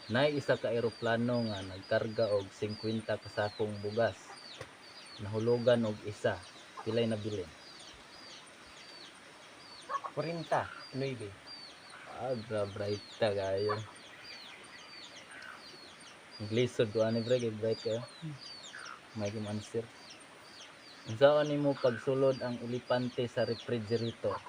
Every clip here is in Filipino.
Nay isa ka eroplano nga nagkarga og 50 ka sakong bugas. Nahulugan og isa. Pilay nabilin? 40. 9. Bright ta kayo. Glisod ko ani bre, kay bright kayo. May answer. Unsaon nimo pagsulod ang elepante sa refrigerator?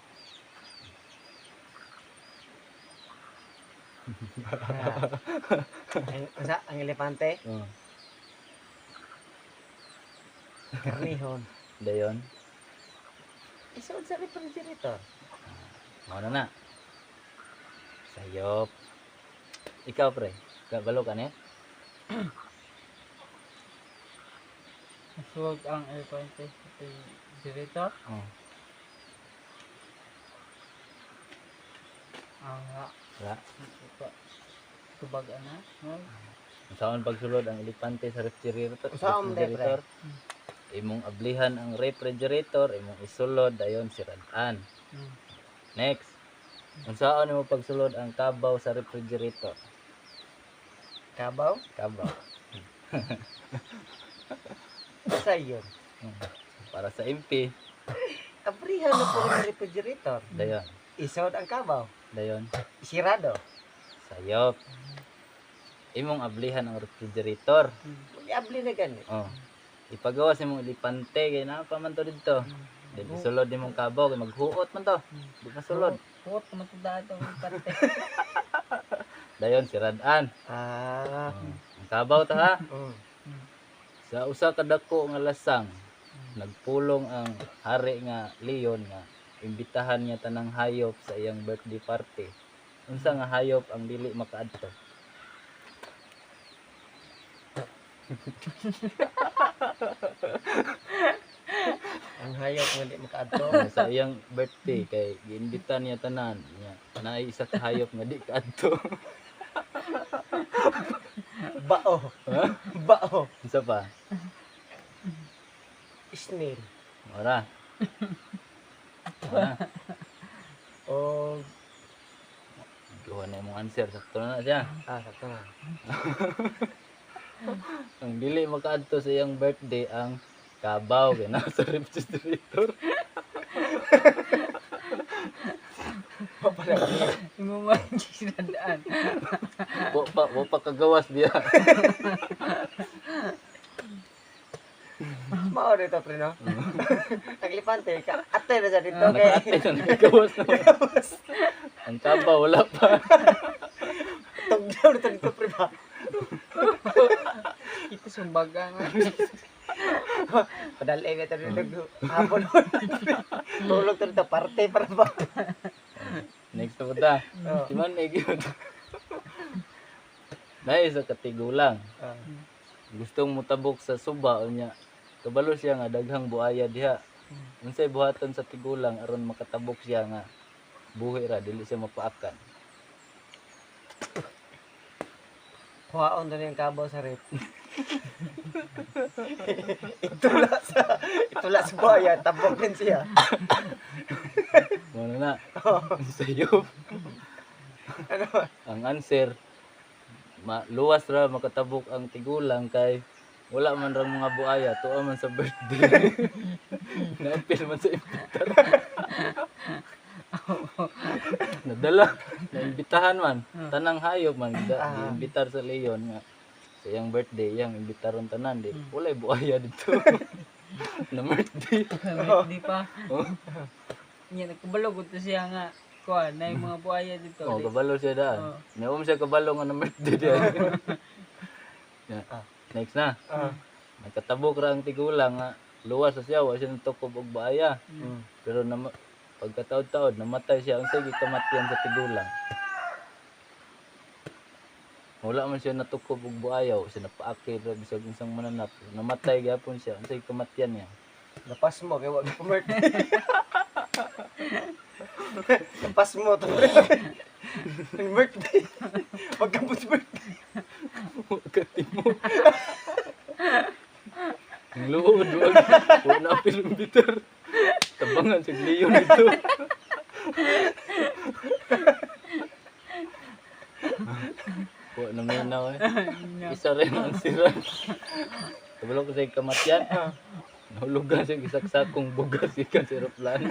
Ang elepante, Oh, karnihon. dayon. Isuod sa refrigerator. Mao na. Sayop. Ikaw pre, balo ka niya? Suwag ang elepante sa refrigerator. Oh, Ang wala. tubag ana. No? Unsaon pagsulod ang elepante sa refrigerator? Unsaon, refrigerator? Imong ablihan ang refrigerator, imong isulod dayon sirad-an. Hmm. Next. Unsaon nimo pagsulod ang kabaw sa refrigerator? Kabaw. Kabaw. Sa yun. Para sa MP, Abrihan na po ng refrigerator. dayon. Isuod ang kabaw. Dayon. Isirado. Sayop. Imong ablihan ang refrigerator. Abli na gani. Oh. Ipagawas imong elepante kay naa pa man to didto. Then isulod imong kabaw kay maghuot man to. Di pa sulod. Puot naman ito dito ang elepante. Dayon sirad-an. Ah. Ang kabaw ta ha. Mm. Sa usa ka dako nga lasang, nagpulong ang hari nga Leon nga imbitahan niya tanang hayop sa iyang birthday party. Unsa nga hayop ang dili makaadto? Ang hayop nga di makaadto. Sa iyang birthday kay giimbita niya tanan niya. Naay isa ka hayop nga di kaadto. Bao. Ha? Bao. Unsa pa? Snail. Ora. Ora. O Kuha na imong answer, sakto na siya. sakto na. Ang dili makaadto sa iyang birthday ang kabaw kay nasa refrigerator. Imo man sinadaan. Wa pa kagawas diya. Mao dito pre no. Ang elepante ka atay na sa dito kay. Nakaatay na nagawas na. Ang kabaw wala pa. Tugdaw dito pre ba. Ito sumbaga nga. Padalay na tayo dito. Hapon. Tulog tayo dito parte para ba. Next na ta. Oh. Si man ay gyud. Dahil sa katigulang, Ah. gustong mutabok sa suba unya. Kabalo siya nga daghang buaya diha. Unsay buhaton sa tigulang aron makatabok siya nga buhi ra dili siya mapaakan. Kuhaon na yung kabaw sa rep. Itula sa buhaya, tabok din siya. Ano na? Sayop. Ano? Ang answer, luwas ra makatabok ang tigulang kay wala man ra mga buaya tuwa man sa birthday. Naapil man sa imbitar. Nadala, naimbitahan man. Tanang hayop man, iimbitar sa Leon nga. Sa iyang birthday, iyang imbitaron tanan. Di, walay buaya dito. Na birthday. Di pa. Oh, Nya nagkabalog ito siya nga. Kuha na yung mga buhaya dito. oh kabalo siya daan. Oh. Naum siya kabalo nga na birthday diya. Yeah. Next na. Nakatabok ra ang tigulang nga. Luwas sa siya, wala siya natukob og buaya. Pero pagkataod-taod, namatay siya. Ang sige kamatyan sa tigulang. Wala man siya natukob og buaya. Siya napaakil, bisag isang mananap. Namatay gyapon siya. Ang sige kamatyan niya. Lapas mo, kaya wag mo birthday. Lapas mo, to. Ang birthday. Wag ka mo't birthday. Huwag ka timog. Ang luod, wag na apil ang bitter. Tabangan sa Leon dito. Po na minaw eh. Nya. Isa rin ang sira. Kabalo ko sa kamatyan. Nahulugan siya gisaksakong bugas ikan sa eroplano.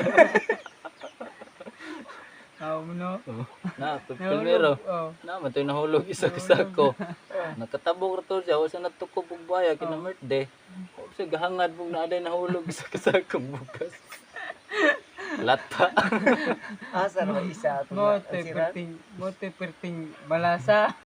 Aw mo no. Na, primero. Oh. Na, man to'y nahulog isa-sako. Nakatabog rato siya, wala siya natukob og baya, kinamerte. Wala siya gahangad mong naaday nahulog isa-sakong bugas. Lata. Asa na isa ato Mo na te ang sira. perting balasa.